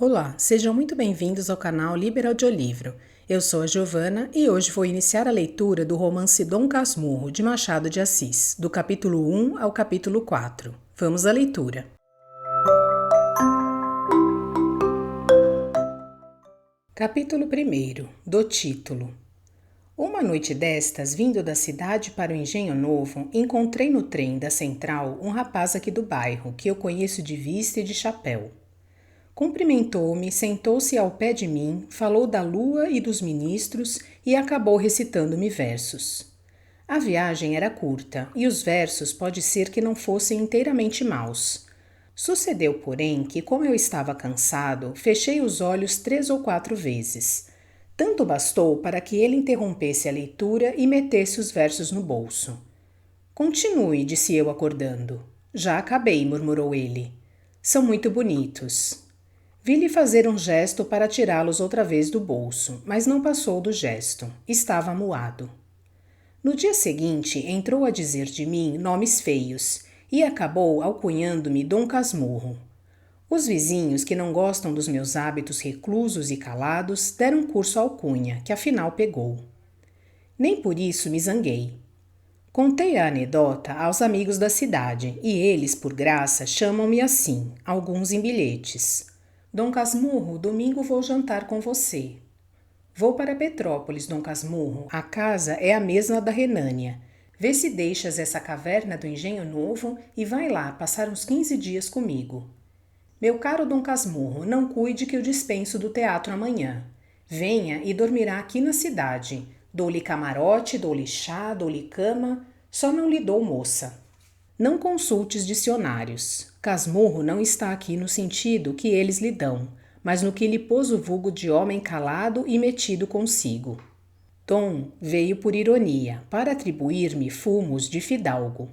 Olá, sejam muito bem-vindos ao canal Liber Audiolivro. Eu sou a Giovana e hoje vou iniciar a leitura do romance Dom Casmurro, de Machado de Assis, do capítulo 1 ao capítulo 4. Vamos à leitura. Capítulo 1. Do título. Uma noite destas, vindo da cidade para o Engenho Novo, encontrei no trem da Central um rapaz aqui do bairro, que eu conheço de vista e de chapéu. Cumprimentou-me, sentou-se ao pé de mim, falou da lua e dos ministros e acabou recitando-me versos. A viagem era curta e os versos pode ser que não fossem inteiramente maus. Sucedeu, porém, que, como eu estava cansado, fechei os olhos 3 ou 4 vezes. Tanto bastou para que ele interrompesse a leitura e metesse os versos no bolso. Continue, disse eu acordando. Já acabei, murmurou ele. São muito bonitos. Vi-lhe fazer um gesto para tirá-los outra vez do bolso, mas não passou do gesto. Estava amuado. No dia seguinte, entrou a dizer de mim nomes feios e acabou alcunhando-me Dom Casmurro. Os vizinhos, que não gostam dos meus hábitos reclusos e calados, deram curso à alcunha, que afinal pegou. Nem por isso me zanguei. Contei a anedota aos amigos da cidade e eles, por graça, chamam-me assim, alguns em bilhetes. Dom Casmurro, domingo vou jantar com você. Vou para Petrópolis, Dom Casmurro. A casa é a mesma da Renânia. Vê se deixas essa caverna do Engenho Novo e vai lá passar uns 15 dias comigo. Meu caro Dom Casmurro, não cuide que eu dispenso do teatro amanhã. Venha e dormirá aqui na cidade. Dou-lhe camarote, dou-lhe chá, dou-lhe cama, só não lhe dou moça. Não consultes dicionários. Casmurro não está aqui no sentido que eles lhe dão, mas no que lhe pôs o vulgo de homem calado e metido consigo. Dom veio por ironia, para atribuir-me fumos de fidalgo.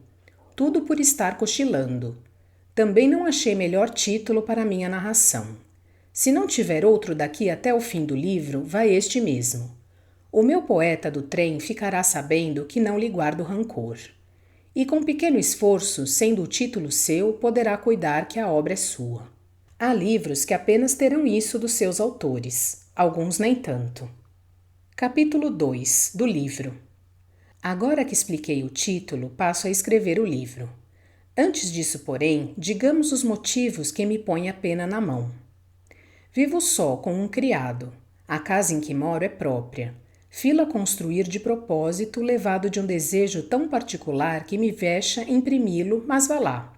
Tudo por estar cochilando. Também não achei melhor título para minha narração. Se não tiver outro daqui até o fim do livro, vai este mesmo. O meu poeta do trem ficará sabendo que não lhe guardo rancor. E com pequeno esforço, sendo o título seu, poderá cuidar que a obra é sua. Há livros que apenas terão isso dos seus autores, alguns nem tanto. Capítulo 2 do livro. Agora que expliquei o título, passo a escrever o livro. Antes disso, porém, digamos os motivos que me põem a pena na mão. Vivo só com um criado. A casa em que moro é própria. Fila construir de propósito, levado de um desejo tão particular que me vexa imprimi-lo, mas vá lá.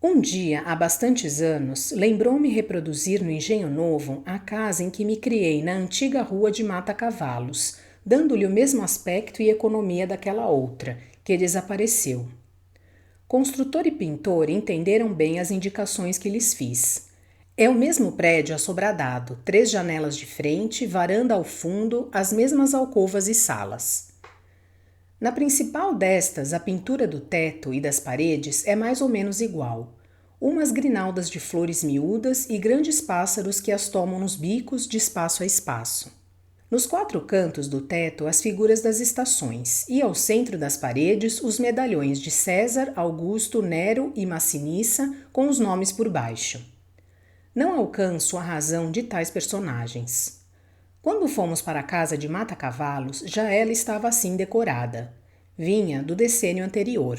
Um dia, há bastantes anos, lembrou-me reproduzir no Engenho Novo a casa em que me criei na antiga rua de Mata-Cavalos, dando-lhe o mesmo aspecto e economia daquela outra, que desapareceu. Construtor e pintor entenderam bem as indicações que lhes fiz. É o mesmo prédio assobradado, 3 janelas de frente, varanda ao fundo, as mesmas alcovas e salas. Na principal destas, a pintura do teto e das paredes é mais ou menos igual. Umas grinaldas de flores miúdas e grandes pássaros que as tomam nos bicos de espaço a espaço. Nos 4 cantos do teto, as figuras das estações, e ao centro das paredes, os medalhões de César, Augusto, Nero e Massinissa, com os nomes por baixo. Não alcanço a razão de tais personagens. Quando fomos para a casa de Mata-Cavalos, já ela estava assim decorada. Vinha do decênio anterior.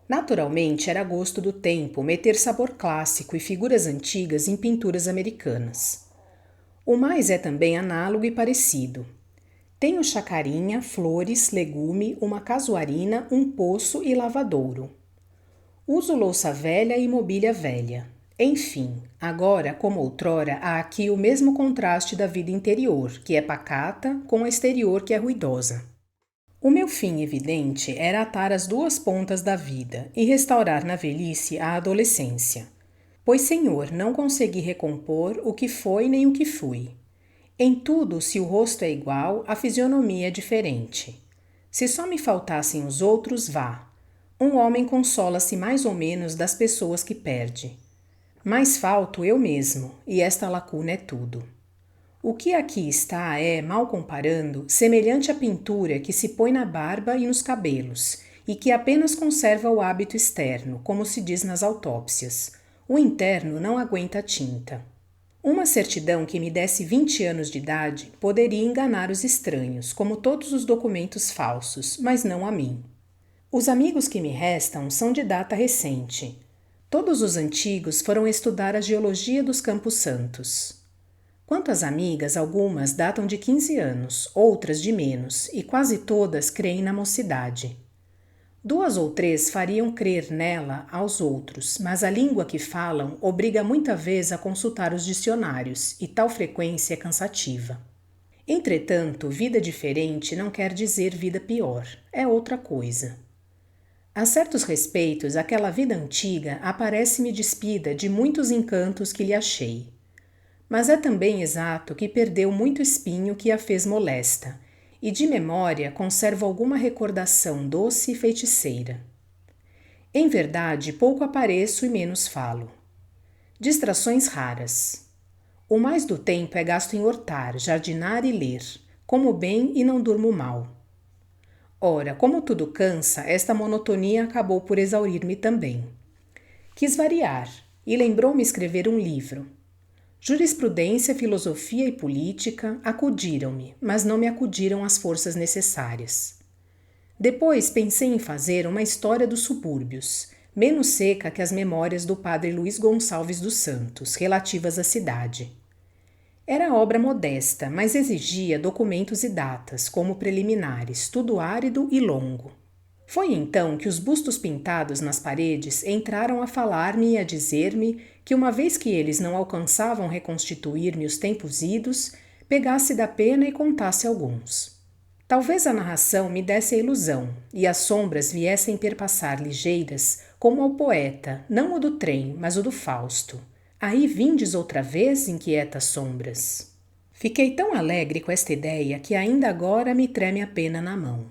Naturalmente, era gosto do tempo meter sabor clássico e figuras antigas em pinturas americanas. O mais é também análogo e parecido. Tenho chacarinha, flores, legume, uma casuarina, um poço e lavadouro. Uso louça velha e mobília velha. Enfim, agora, como outrora, há aqui o mesmo contraste da vida interior, que é pacata, com a exterior, que é ruidosa. O meu fim evidente era atar as 2 pontas da vida e restaurar na velhice a adolescência. Pois, Senhor, não consegui recompor o que foi nem o que fui. Em tudo, se o rosto é igual, a fisionomia é diferente. Se só me faltassem os outros, vá. Um homem consola-se mais ou menos das pessoas que perde. Mas falto eu mesmo, e esta lacuna é tudo. O que aqui está é, mal comparando, semelhante à pintura que se põe na barba e nos cabelos, e que apenas conserva o hábito externo, como se diz nas autópsias. O interno não aguenta a tinta. Uma certidão que me desse 20 anos de idade poderia enganar os estranhos, como todos os documentos falsos, mas não a mim. Os amigos que me restam são de data recente. Todos os antigos foram estudar a geologia dos Campos Santos. Quanto às amigas, algumas datam de 15 anos, outras de menos, e quase todas creem na mocidade. 2 ou 3 fariam crer nela aos outros, mas a língua que falam obriga muita vez a consultar os dicionários, e tal frequência é cansativa. Entretanto, vida diferente não quer dizer vida pior, é outra coisa. A certos respeitos, aquela vida antiga aparece-me despida de muitos encantos que lhe achei. Mas é também exato que perdeu muito espinho que a fez molesta, e de memória conservo alguma recordação doce e feiticeira. Em verdade, pouco apareço e menos falo. Distrações raras. O mais do tempo é gasto em hortar, jardinar e ler. Como bem e não durmo mal. Ora, como tudo cansa, esta monotonia acabou por exaurir-me também. Quis variar e lembrou-me escrever um livro. Jurisprudência, filosofia e política acudiram-me, mas não me acudiram as forças necessárias. Depois pensei em fazer uma história dos subúrbios, menos seca que as memórias do padre Luís Gonçalves dos Santos, relativas à cidade. Era obra modesta, mas exigia documentos e datas, como preliminares, tudo árido e longo. Foi então que os bustos pintados nas paredes entraram a falar-me e a dizer-me que, uma vez que eles não alcançavam reconstituir-me os tempos idos, pegasse da pena e contasse alguns. Talvez a narração me desse a ilusão e as sombras viessem perpassar ligeiras, como ao poeta, não o do trem, mas o do Fausto. Aí vindes outra vez, inquietas sombras. Fiquei tão alegre com esta ideia que ainda agora me treme a pena na mão.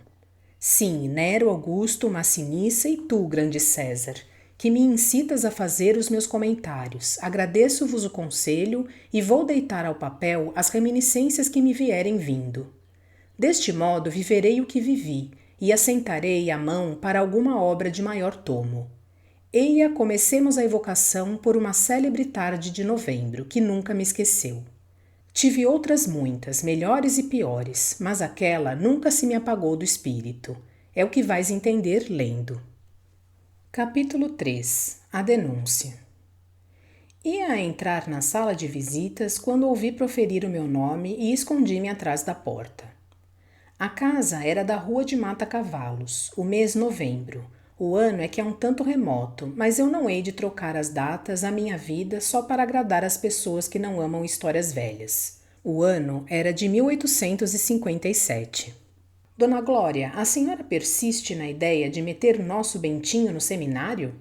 Sim, Nero, Augusto, Massinissa e tu, grande César, que me incitas a fazer os meus comentários, agradeço-vos o conselho e vou deitar ao papel as reminiscências que me vierem vindo. Deste modo viverei o que vivi e assentarei a mão para alguma obra de maior tomo. Eia, comecemos a evocação por uma célebre tarde de novembro, que nunca me esqueceu. Tive outras muitas, melhores e piores, mas aquela nunca se me apagou do espírito. É o que vais entender lendo. Capítulo 3. A denúncia. Ia a entrar na sala de visitas quando ouvi proferir o meu nome e escondi-me atrás da porta. A casa era da Rua de Mata Cavalos, o mês novembro. O ano é que é um tanto remoto, mas eu não hei de trocar as datas à minha vida só para agradar as pessoas que não amam histórias velhas. O ano era de 1857. Dona Glória, a senhora persiste na ideia de meter nosso Bentinho no seminário?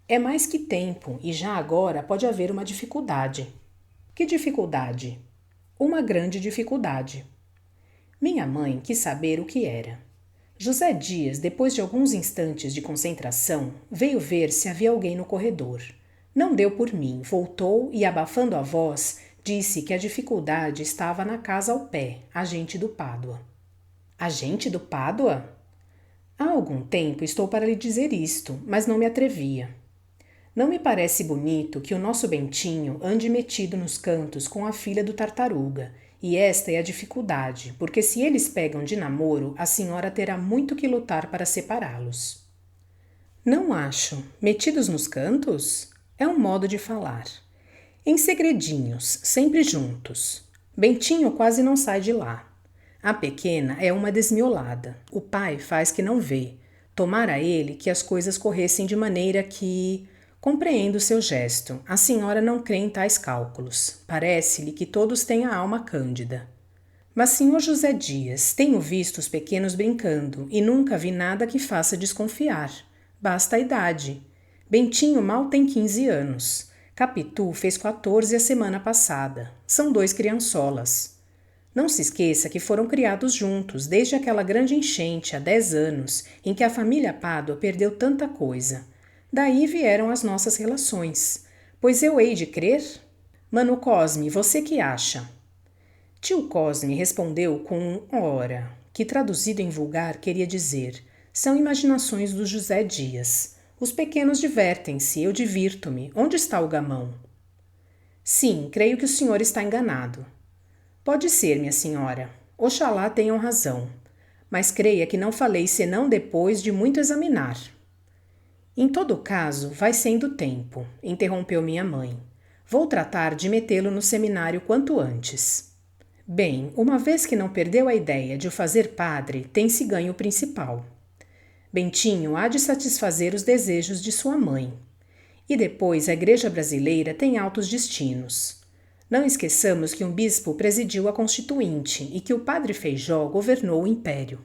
É mais que tempo e já agora pode haver uma dificuldade. Que dificuldade? Uma grande dificuldade. Minha mãe quis saber o que era. José Dias, depois de alguns instantes de concentração, veio ver se havia alguém no corredor. Não deu por mim, voltou e, abafando a voz, disse que a dificuldade estava na casa ao pé, agente do Pádua. Agente do Pádua? Há algum tempo estou para lhe dizer isto, mas não me atrevia. Não me parece bonito que o nosso Bentinho ande metido nos cantos com a filha do Tartaruga, e esta é a dificuldade, porque se eles pegam de namoro, a senhora terá muito que lutar para separá-los. Não acho. Metidos nos cantos? É um modo de falar. Em segredinhos, sempre juntos. Bentinho quase não sai de lá. A pequena é uma desmiolada. O pai faz que não vê. Tomara ele que as coisas corressem de maneira que... Compreendo seu gesto. A senhora não crê em tais cálculos. Parece-lhe que todos têm a alma cândida. Mas, senhor José Dias, tenho visto os pequenos brincando e nunca vi nada que faça desconfiar. Basta a idade. Bentinho mal tem 15 anos. Capitu fez 14 a semana passada. São 2 criançolas. Não se esqueça que foram criados juntos desde aquela grande enchente há 10 anos em que a família Pádua perdeu tanta coisa. Daí vieram as nossas relações. Pois eu hei de crer? Mano Cosme, você que acha? Tio Cosme respondeu com um ora, que traduzido em vulgar queria dizer: são imaginações do José Dias. Os pequenos divertem-se, eu divirto-me. Onde está o gamão? Sim, creio que o senhor está enganado. Pode ser, minha senhora. Oxalá tenham razão. Mas creia que não falei senão depois de muito examinar. Em todo caso, vai sendo tempo, interrompeu minha mãe. Vou tratar de metê-lo no seminário quanto antes. Bem, uma vez que não perdeu a ideia de o fazer padre, tem-se ganho principal. Bentinho há de satisfazer os desejos de sua mãe. E depois a Igreja Brasileira tem altos destinos. Não esqueçamos que um bispo presidiu a Constituinte e que o padre Feijó governou o Império.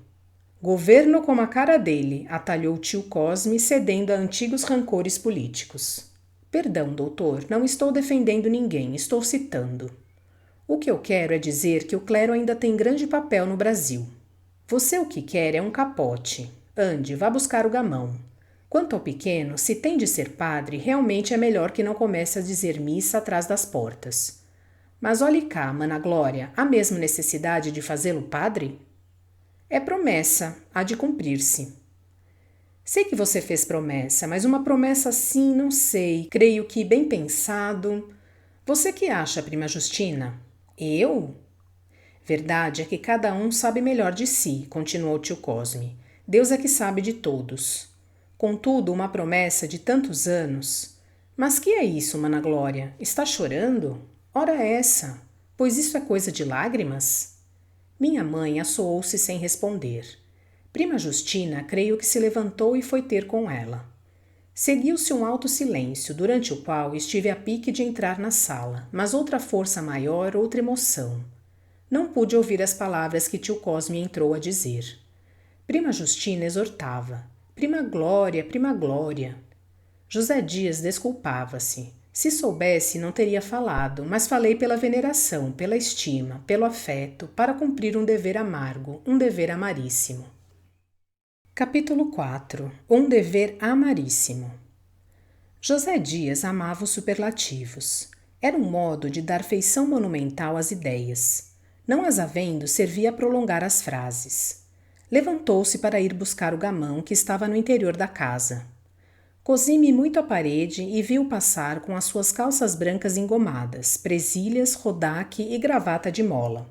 Governo como a cara dele, atalhou tio Cosme, cedendo a antigos rancores políticos. Perdão, doutor, não estou defendendo ninguém, estou citando. O que eu quero é dizer que o clero ainda tem grande papel no Brasil. Você o que quer é um capote. Ande, vá buscar o gamão. Quanto ao pequeno, se tem de ser padre, realmente é melhor que não comece a dizer missa atrás das portas. Mas olhe cá, mana Glória, há mesmo necessidade de fazê-lo padre? É promessa, há de cumprir-se. Sei que você fez promessa, mas uma promessa assim, não sei, creio que bem pensado. Você que acha, prima Justina? Eu? Verdade é que cada um sabe melhor de si, continuou tio Cosme. Deus é que sabe de todos. Contudo, uma promessa de tantos anos. Mas que é isso, mana Glória? Está chorando? Ora essa, pois isso é coisa de lágrimas? Minha mãe assoou-se sem responder. Prima Justina creio que se levantou e foi ter com ela. Seguiu-se um alto silêncio, durante o qual estive a pique de entrar na sala, mas outra força maior, outra emoção. Não pude ouvir as palavras que tio Cosme entrou a dizer. Prima Justina exortava. Prima Glória. José Dias desculpava-se. Se soubesse, não teria falado, mas falei pela veneração, pela estima, pelo afeto, para cumprir um dever amargo, um dever amaríssimo. Capítulo 4. Um dever amaríssimo. José Dias amava os superlativos. Era um modo de dar feição monumental às ideias. Não as havendo, servia a prolongar as frases. Levantou-se para ir buscar o gamão que estava no interior da casa. Cozi-me muito à parede e vi-o passar com as suas calças brancas engomadas, presilhas, rodaque e gravata de mola.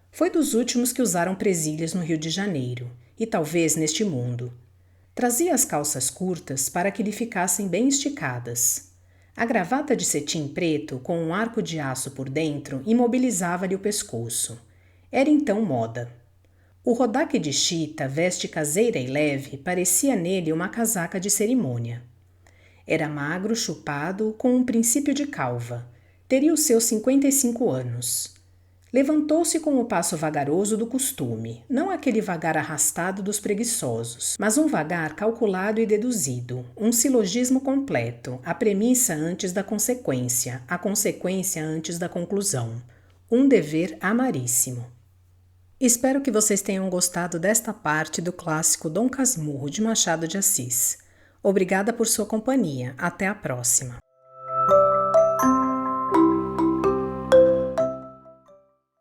Foi dos últimos que usaram presilhas no Rio de Janeiro, e talvez neste mundo. Trazia as calças curtas para que lhe ficassem bem esticadas. A gravata de cetim preto, com um arco de aço por dentro, imobilizava-lhe o pescoço. Era então moda. O rodaque de chita, veste caseira e leve, parecia nele uma casaca de cerimônia. Era magro, chupado, com um princípio de calva. Teria os seus 55 anos. Levantou-se com o passo vagaroso do costume, não aquele vagar arrastado dos preguiçosos, mas um vagar calculado e deduzido, um silogismo completo, a premissa antes da consequência, a consequência antes da conclusão. Um dever amaríssimo. Espero que vocês tenham gostado desta parte do clássico Dom Casmurro de Machado de Assis. Obrigada por sua companhia. Até a próxima.